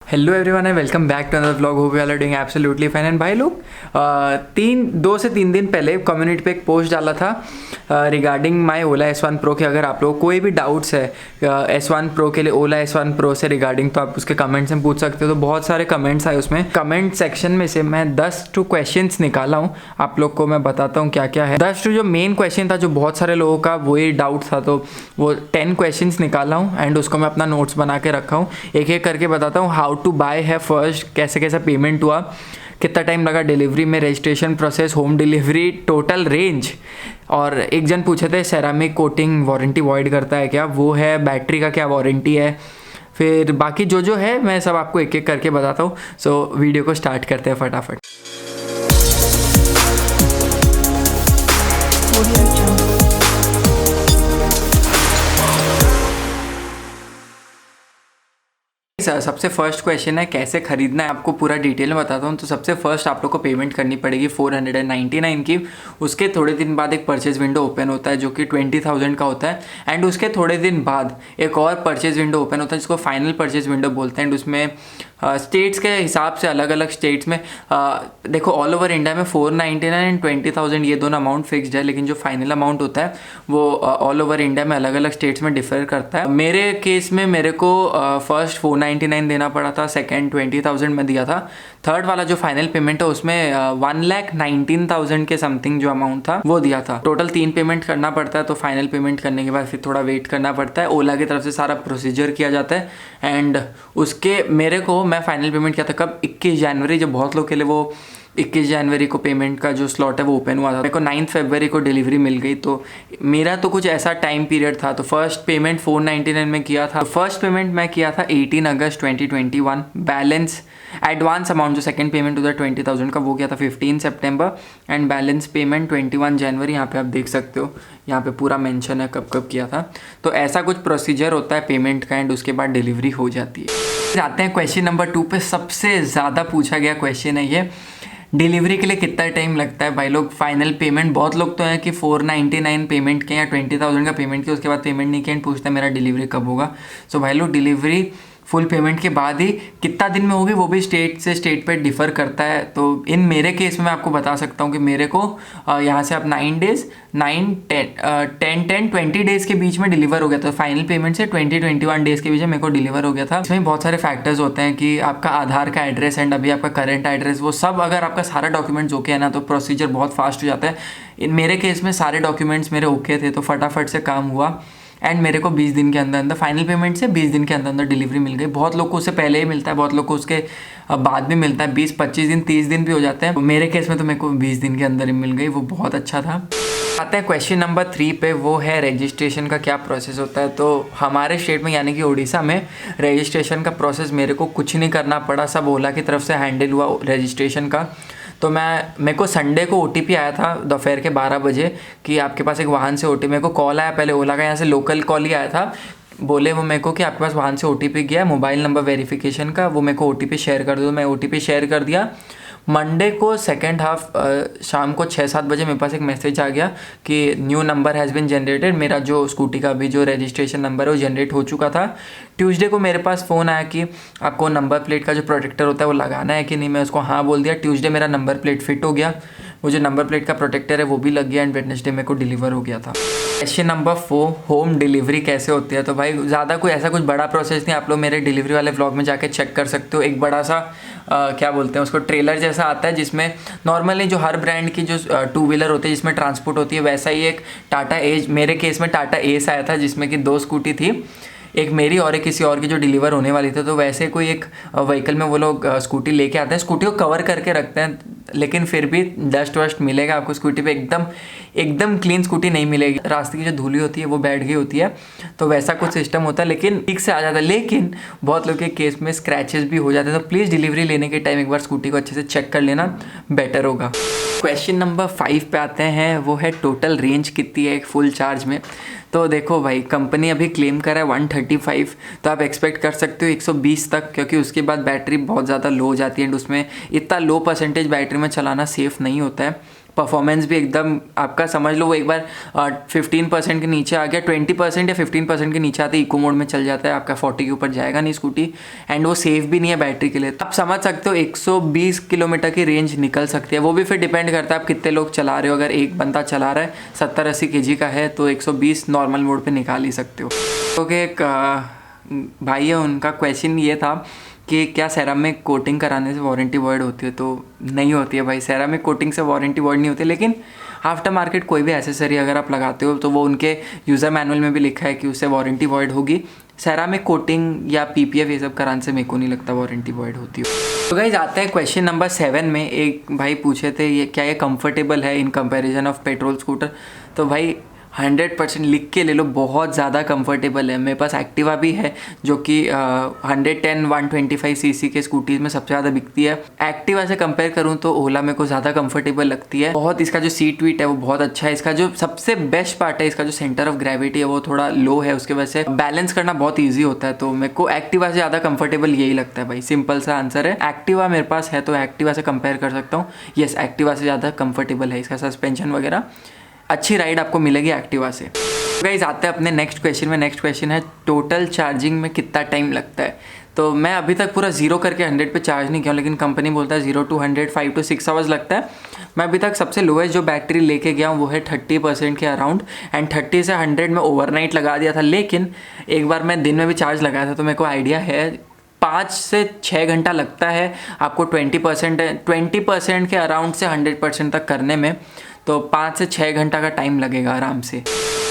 Hello everyone and welcome back to another vlog. Hope you are doing absolutely fine. And भाई लोग 2 से 3 दिन पहले कम्युनिटी पे एक पोस्ट डाला था regarding my Ola S1 Pro के अगर आप लोगों को कोई भी डाउट्स है S1 Pro के लिए, ओला S1 Pro से रिगार्डिंग, तो आप उसके कमेंट्स में पूछ सकते हो। तो बहुत सारे कमेंट्स आए उसमें। कमेंट सेक्शन में से मैं 10 क्वेश्चंस निकाला हूँ, आप लोग को मैं बताता हूँ क्या क्या है। 10 जो मेन क्वेश्चन था जो बहुत सारे लोगों का वही डाउट था, तो वो 10 क्वेश्चंस निकाला हूँ एंड उसको मैं अपना नोट्स बना के रखा हूँ। एक एक करके बताता हूँ। हाउ टू बाय है फर्स्ट, कैसे कैसे पेमेंट हुआ, कितना टाइम लगा डिलीवरी में, registration process, home delivery, total range. और एक जन पूछे थे सेरामिक कोटिंग वारंटी वॉइड करता है क्या, वो है, बैटरी का क्या वारंटी है, फिर बाकी जो है मैं सब आपको एक एक करके बताता हूँ। सो वीडियो को स्टार्ट करते हैं फटाफट। सबसे फर्स्ट क्वेश्चन है कैसे खरीदना है, आपको पूरा डिटेल में बताता हूँ। तो सबसे फर्स्ट आप लोग को पेमेंट करनी पड़ेगी 499 की। उसके थोड़े दिन बाद एक परचेज विंडो ओपन होता है जो कि 20,000 का होता है। एंड उसके थोड़े दिन बाद एक और परचेज विंडो ओपन होता है जिसको फाइनल परचेज विंडो बोलते हैं। एंड उसमें स्टेट्स के हिसाब से अलग अलग स्टेट्स में देखो ऑल ओवर इंडिया में 499 एंड 20,000 ये दोनों अमाउंट फिक्स्ड है, लेकिन जो फाइनल अमाउंट होता है वो ऑल ओवर इंडिया में अलग अलग स्टेट्स में डिफर करता है। मेरे केस में मेरे को फर्स्ट 499 देना पड़ा था, सेकेंड 20,000 में दिया था, थर्ड वाला जो फाइनल पेमेंट है उसमें 1,19,000 के समथिंग जो अमाउंट था वो दिया था। टोटल 3 पेमेंट करना पड़ता है। तो फाइनल पेमेंट करने के बाद फिर थोड़ा वेट करना पड़ता है। ओला की तरफ से सारा प्रोसीजर किया जाता है एंड उसके मेरे को मैं फाइनल पेमेंट किया था कब, 21 जनवरी, जब बहुत लोग के लिए वो 21 जनवरी को पेमेंट का जो स्लॉट है वो ओपन हुआ था। मेरे को 9 फरवरी को डिलीवरी मिल गई। तो मेरा तो कुछ ऐसा टाइम पीरियड था। तो फर्स्ट पेमेंट 499 में किया था। तो फर्स्ट पेमेंट मैं किया था 18 अगस्त 2021। बैलेंस एडवांस अमाउंट जो सेकंड पेमेंट होता है 20,000 का वो किया था 15 सितंबर। एंड बैलेंस पेमेंट 21 जनवरी। यहाँ पे आप देख सकते हो, यहाँ पे पूरा मेंशन है कब कब किया था। तो ऐसा कुछ प्रोसीजर होता है पेमेंट का एंड उसके बाद डिलीवरी हो जाती है। जाते हैं क्वेश्चन नंबर 2 पे। सबसे ज़्यादा पूछा गया क्वेश्चन है ये, डिलीवरी के लिए कितना टाइम लगता है। भाई लोग फाइनल पेमेंट, बहुत लोग तो है कि 499 पेमेंट किया या 20,000 का पेमेंट किया उसके बाद पेमेंट नहीं किया एंड पूछते हैं मेरा डिलीवरी कब होगा। सो भाई लोग डिलीवरी फुल पेमेंट के बाद ही कितना दिन में होगी वो भी स्टेट से स्टेट पे डिफ़र करता है। तो इन मेरे केस में मैं आपको बता सकता हूँ कि मेरे को यहाँ से आप 9 डेज़ 20 डेज़ के बीच में डिलीवर हो गया था। फाइनल पेमेंट से 21 डेज़ के बीच में मेरे को डिलीवर हो गया था। इसमें बहुत सारे फैक्टर्स होते हैं कि आपका आधार का एड्रेस एंड अभी आपका करंट एड्रेस, वो सब अगर आपका सारा डॉक्यूमेंट्स ओके है ना तो प्रोसीजर बहुत फास्ट हो जाता है। इन मेरे केस में सारे डॉक्यूमेंट्स मेरे ओके थे तो फटाफट से काम हुआ एंड मेरे को 20 दिन के अंदर अंदर फाइनल पेमेंट से 20 दिन के अंदर अंदर डिलीवरी मिल गई। बहुत लोग को उससे पहले ही मिलता है, बहुत लोग को उसके बाद भी मिलता है, 20-25 दिन 30 दिन भी हो जाते हैं। मेरे केस में तो मेरे को 20 दिन के अंदर ही मिल गई, वो बहुत अच्छा था। आते हैं क्वेश्चन नंबर 3 पे, वो है रजिस्ट्रेशन का क्या प्रोसेस होता है। तो हमारे स्टेट में यानी कि उड़ीसा में रजिस्ट्रेशन का प्रोसेस मेरे को कुछ नहीं करना पड़ा, सब ओला की तरफ से हैंडल हुआ रजिस्ट्रेशन का। तो मेरे को संडे को OTP आया था दोपहर के 12 बजे कि आपके पास एक वाहन से OTP, मेरे को कॉल आया पहले ओला का, यहाँ से लोकल कॉल ही आया था। बोले वो मेरे को कि आपके पास वाहन से OTP गया है मोबाइल नंबर वेरिफिकेशन का, वो मेरे को OTP शेयर कर दो। मैं OTP शेयर कर दिया। मंडे को सेकेंड हाफ शाम को 6-7 बजे मेरे पास एक मैसेज आ गया कि new number has been generated. मेरा जो स्कूटी का भी जो रजिस्ट्रेशन नंबर है वो जनरेट हो चुका था। ट्यूसडे को मेरे पास फ़ोन आया कि आपको नंबर प्लेट का जो प्रोटेक्टर होता है वो लगाना है कि नहीं। मैं उसको हाँ बोल दिया। ट्यूसडे मेरा नंबर प्लेट फिट हो गया, वो जो नंबर प्लेट का प्रोटेक्टर है वो भी लग गया एंड वेडनेसडे मेरे को डिलीवर हो गया था। क्वेश्चन नंबर 4, होम डिलीवरी कैसे होती है। तो भाई ज़्यादा कोई ऐसा कुछ बड़ा प्रोसेस नहीं, आप लोग मेरे डिलीवरी वाले व्लॉग में जाके चेक कर सकते हो। एक बड़ा सा क्या बोलते हैं उसको, ट्रेलर जैसा आता है जिसमें नॉर्मली जो हर ब्रांड की जो 2 व्हीलर होती है जिसमें ट्रांसपोर्ट होती है, वैसा ही एक टाटा एज, मेरे केस में टाटा एस आया था जिसमें कि 2 स्कूटी थी, एक मेरी और एक किसी और की जो डिलीवर होने वाली थी। तो वैसे कोई एक व्हीकल में वो लोग स्कूटी लेके आते हैं, स्कूटी को कवर करके रखते हैं, लेकिन फिर भी डस्ट वस्ट मिलेगा आपको स्कूटी पे, एकदम क्लीन स्कूटी नहीं मिलेगी, रास्ते की जो धूली होती है वो बैठ गई होती है। तो वैसा कुछ सिस्टम होता है, लेकिन ठीक से आ जाता है। लेकिन बहुत लोग के केस में स्क्रैचेस भी हो जाते हैं। तो प्लीज़ डिलीवरी लेने के टाइम एक बार स्कूटी को अच्छे से चेक कर लेना, बेटर होगा। क्वेश्चन नंबर 5 पे आते हैं, वो है टोटल रेंज कितनी है एक फुल चार्ज में। तो देखो भाई, कंपनी अभी क्लेम कर रहा है 135, तो आप एक्सपेक्ट कर सकते हो 120 तक, क्योंकि उसके बाद बैटरी बहुत ज़्यादा लो हो जाती है एंड उसमें इतना लो परसेंटेज बैटरी में चलाना सेफ़ नहीं होता है। परफॉर्मेंस भी एकदम आपका समझ लो वो एक बार 15% के नीचे आ गया, 20% या 15% के नीचे आते इको मोड में चल जाता है, आपका 40 के ऊपर जाएगा नहीं स्कूटी, एंड वो सेफ भी नहीं है बैटरी के लिए। आप समझ सकते हो 120 किलोमीटर की रेंज निकल सकती है। वो भी फिर डिपेंड करता है आप कितने लोग चला रहे हो। अगर एक बंदा चला रहा है 70-80 kg का है तो 120 नॉर्मल मोड पे निकाल ही सकते हो। क्योंकि एक भाई है, उनका क्वेश्चन ये था कि क्या सेरामिक कोटिंग कराने से वारंटी वॉइड होती है? तो नहीं होती है भाई, सेरामिक कोटिंग से वारंटी वॉइड नहीं होती, लेकिन आफ्टर मार्केट कोई भी एसेसरी अगर आप लगाते हो तो वो उनके यूज़र मैनुअल में भी लिखा है कि उससे वारंटी वॉइड होगी। सेरामिक कोटिंग या PPF ये सब कराने से मेरे को नहीं लगता वारंटी वॉइड होती है। तो गाइस आते हैं क्वेश्चन नंबर 7 में। एक भाई पूछे थे ये क्या ये कंफर्टेबल है in comparison of petrol scooter? तो भाई 100% लिख के ले लो, बहुत ज़्यादा कंफर्टेबल है। मेरे पास एक्टिवा भी है जो कि 110-125 सीसी के स्कूटीज़ में सबसे ज़्यादा बिकती है। एक्टिवा से कंपेयर करूँ तो ओला मेरे को ज़्यादा कंफर्टेबल लगती है। बहुत इसका जो सीट वीट है वो बहुत अच्छा है। इसका जो सबसे बेस्ट पार्ट है, इसका जो सेंटर ऑफ ग्रेविटी है वो थोड़ा लो है, उसके वजह से बैलेंस करना बहुत ईजी होता है। तो मेरे को एक्टिवा से ज़्यादा कंफर्टेबल यही लगता है भाई, सिंपल सा आंसर है। एक्टिवा मेरे पास है तो एक्टिवा से कंपेयर कर सकता हूँ। येस, एक्टिवा से ज़्यादा कंफर्टेबल है, इसका सस्पेंशन वगैरह अच्छी राइड आपको मिलेगी एक्टिवा से। गाइस आते हैं अपने नेक्स्ट क्वेश्चन में। नेक्स्ट क्वेश्चन है टोटल चार्जिंग में कितना टाइम लगता है? तो मैं अभी तक पूरा 0 करके 100 पे चार्ज नहीं किया, लेकिन कंपनी बोलता है 0 to 100 5 to 6 आवर्स लगता है। मैं अभी तक सबसे लोएस्ट जो बैटरी लेके गया हूँ वो है 30% के अराउंड, एंड 30 से 100 में ओवरनाइट लगा दिया था। लेकिन एक बार मैं दिन में भी चार्ज लगाया था तो मेरे को आइडिया है 5 से 6 घंटा लगता है आपको 20% के अराउंड से 100% तक करने में। तो 5 से 6 घंटा का टाइम लगेगा आराम से।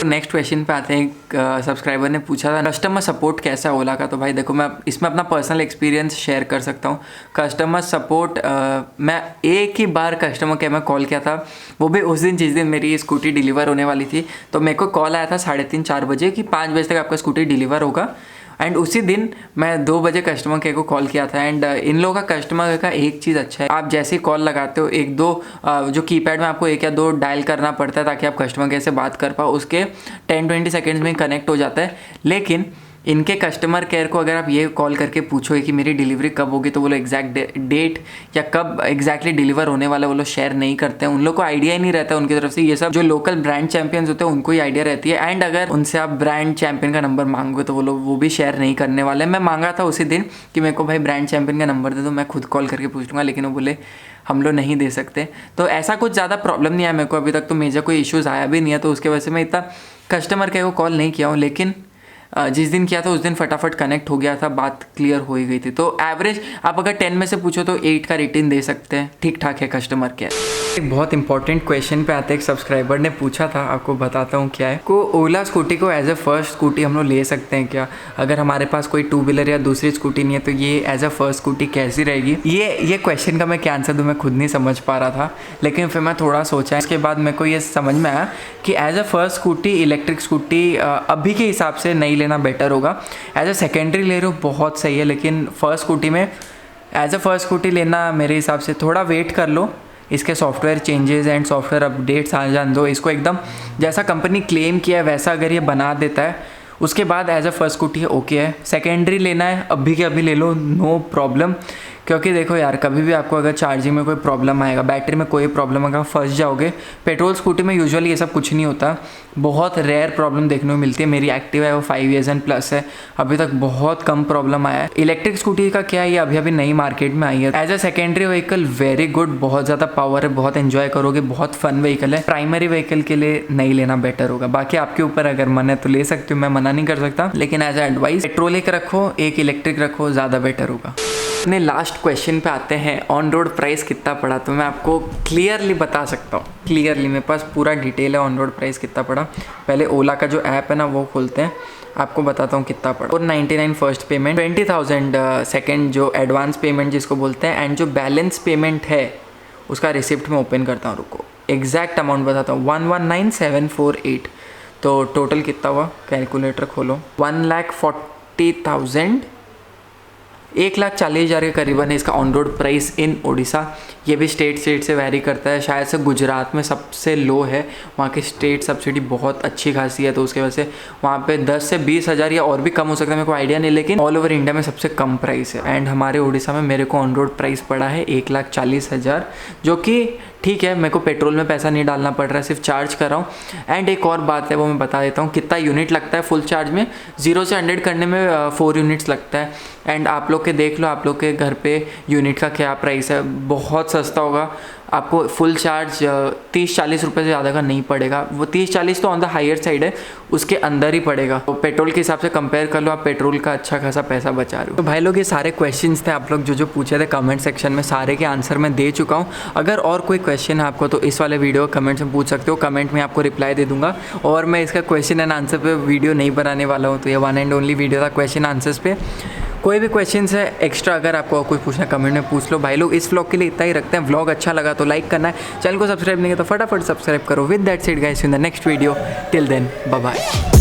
नेक्स्ट क्वेश्चन पे आते हैं। एक सब्सक्राइबर ने पूछा था कस्टमर सपोर्ट कैसा है ओला का? तो भाई देखो, मैं इसमें अपना पर्सनल एक्सपीरियंस शेयर कर सकता हूँ। कस्टमर सपोर्ट मैं एक ही बार कस्टमर केयर में कॉल किया था, वो भी उस दिन जिस दिन मेरी स्कूटी डिलीवर होने वाली थी। तो मेरे को कॉल आया था 3:30-4 बजे कि 5 बजे तक आपका स्कूटी डिलीवर होगा, एंड उसी दिन मैं 2 बजे कस्टमर केयर को कॉल किया था। एंड इन लोगों का कस्टमर केयर का एक चीज़ अच्छा है, आप जैसे ही कॉल लगाते हो 1-2 जो कीपैड में आपको 1 या 2 डायल करना पड़ता है ताकि आप कस्टमर केयर से बात कर पाओ, उसके 10-20 सेकेंड्स में कनेक्ट हो जाता है। लेकिन इनके कस्टमर केयर को अगर आप ये कॉल करके पूछोगे कि मेरी डिलीवरी कब होगी, तो वो लोग एग्जैक्ट डेट या कब एग्जैक्टली डिलीवर होने वाला वो लोग शेयर नहीं करते हैं। उन लोग को आइडिया ही नहीं रहता है उनकी तरफ से। ये सब जो लोकल ब्रांड चैंपियंस होते हैं उनको ही आइडिया रहती है, एंड अगर उनसे आप ब्रांड चैंपियन का नंबर मांगोगे तो वो लोग वो भी शेयर नहीं करने वाले। मैं मांगा था उसी दिन कि मेरे को भाई ब्रांड चैंपियन का नंबर दे दो, मैं खुद कॉल करके पूछ लूँगा, लेकिन वो बोले हम लोग नहीं दे सकते। तो ऐसा कुछ ज़्यादा प्रॉब्लम नहीं आया मेरे को अभी तक, तो मेजर कोई इश्यूज़ आया भी नहीं है, तो उसके वजह से मैं इतना कस्टमर केयर को कॉल नहीं किया हूँ। लेकिन जिस दिन किया था उस दिन फटाफट कनेक्ट हो गया था, बात क्लियर हो ही गई थी। तो एवरेज आप अगर 10 में से पूछो तो 8 का रेटिंग दे सकते हैं, ठीक ठाक है कस्टमर केयर। एक बहुत इंपॉर्टेंट क्वेश्चन पे आते, एक सब्सक्राइबर ने पूछा था, आपको बताता हूँ क्या है। को ओला स्कूटी को एज अ फर्स्ट स्कूटी हम लोग ले सकते हैं क्या? अगर हमारे पास कोई 2 व्हीलर या दूसरी स्कूटी नहीं है तो ये एज अ फर्स्ट स्कूटी कैसी रहेगी? ये क्वेश्चन का मैं क्या आंसर दूँ मैं खुद नहीं समझ पा रहा था, लेकिन फिर मैं थोड़ा सोचा, इसके बाद मेरे को ये समझ में आया कि as a first scooty electric scooty अभी के हिसाब से नहीं लेना बेटर होगा। एज अ सेकेंडरी ले रहे हो बहुत सही है, लेकिन फर्स्ट स्कूटी में एज अ फर्स्ट स्कूटी लेना मेरे हिसाब से थोड़ा वेट कर लो, इसके software changes and software updates आ जान दो, इसको एकदम जैसा कंपनी क्लेम किया है वैसा अगर ये बना देता है उसके बाद as a first scooty okay है। सेकेंडरी लेना है अभी के अभी ले लो, नो प्रॉब्लम। क्योंकि देखो यार, कभी भी आपको अगर चार्जिंग में कोई प्रॉब्लम आएगा, बैटरी में कोई प्रॉब्लम आएगा, फंस जाओगे। पेट्रोल स्कूटी में यूजुअली ये सब कुछ नहीं होता, बहुत रेयर प्रॉब्लम देखने को मिलती है। मेरी एक्टिवा है वो 5 years and प्लस है, अभी तक बहुत कम प्रॉब्लम आया है। इलेक्ट्रिक स्कूटी का क्या है, ये अभी अभी नई मार्केट में आई है। As a secondary vehicle very good, बहुत ज़्यादा पावर है, बहुत एंजॉय करोगे, बहुत फन व्हीकल है। प्राइमरी व्हीकल के लिए नहीं लेना बेटर होगा, बाकी आपके ऊपर, अगर मन है तो ले सकते हो, मैं मना नहीं कर सकता, लेकिन एज अ एडवाइस पेट्रोल एक रखो, एक इलेक्ट्रिक रखो, ज़्यादा बेटर होगा। अपने लास्ट क्वेश्चन पे आते हैं, ऑन रोड प्राइस कितना पड़ा? तो मैं आपको क्लियरली बता सकता हूँ, क्लियरली मेरे पास पूरा डिटेल है ऑन रोड प्राइस कितना पड़ा। पहले ओला का जो ऐप है ना वो खोलते हैं, आपको बताता हूँ कितना पड़ा। 499 फर्स्ट पेमेंट, 20,000 सेकेंड जो एडवांस पेमेंट जिसको बोलते हैं, एंड जो बैलेंस पेमेंट है उसका रिसिप्ट में ओपन करता हूँ, रुको एग्जैक्ट अमाउंट बताता हूँ, 119,748। तो टोटल कितना हुआ, कैलकुलेटर खोलो, 1,40,000, 1,40,000 के करीबन है इसका on road price in Odisha. ये भी स्टेट से वेरी करता है, शायद से गुजरात में सबसे लो है, वहाँ की स्टेट सब्सिडी बहुत अच्छी खासी है, तो उसके वजह से वहाँ पे 10 से 20,000 या और भी कम हो सकता है, मेरे को आइडिया नहीं, लेकिन ऑल ओवर इंडिया में सबसे कम प्राइस है। एंड हमारे ओडिशा में मेरे को ऑन रोड प्राइस पड़ा है 1,40,000, जो कि ठीक है, मेरे को पेट्रोल में पैसा नहीं डालना पड़ रहा है, सिर्फ चार्ज कर रहा हूँ। एंड एक और बात है वो मैं बता देता हूँ, कितना यूनिट लगता है फुल चार्ज में। 0 से 100 करने में 4 यूनिट्स लगता है। एंड आप लोग के देख लो, आप लोग के घर पे यूनिट का क्या प्राइस है, बहुत सस्ता होगा। आपको फुल चार्ज 30-40 रुपये से ज़्यादा का नहीं पड़ेगा। वो 30-40 तो ऑन द हायर साइड है, उसके अंदर ही पड़ेगा। तो पेट्रोल के हिसाब से कंपेयर कर लो, आप पेट्रोल का अच्छा खासा पैसा बचा रहे हो। तो भाई लोग, ये सारे क्वेश्चंस थे आप लोग जो पूछे थे कमेंट सेक्शन में, सारे के आंसर मैं दे चुका हूँ। अगर और कोई क्वेश्चन है आपको तो इस वाले वीडियो कमेंट्स में पूछ सकते हो, कमेंट में आपको रिप्लाई दे दूंगा। और मैं इसका क्वेश्चन एंड आंसर पे वीडियो नहीं बनाने वाला हूँ, तो ये 1 एंड ओनली वीडियो था क्वेश्चन आंसर्स पे। कोई भी क्वेश्चंस है एक्स्ट्रा अगर आपको कुछ पूछना कमेंट में पूछ लो। भाई लोग, इस व्लॉग के लिए इतना ही रखते हैं। व्लॉग अच्छा लगा तो लाइक करना है, चैनल को सब्सक्राइब नहीं किया तो फटाफट सब्सक्राइब करो। With that said guys, in the next video, till then bye bye.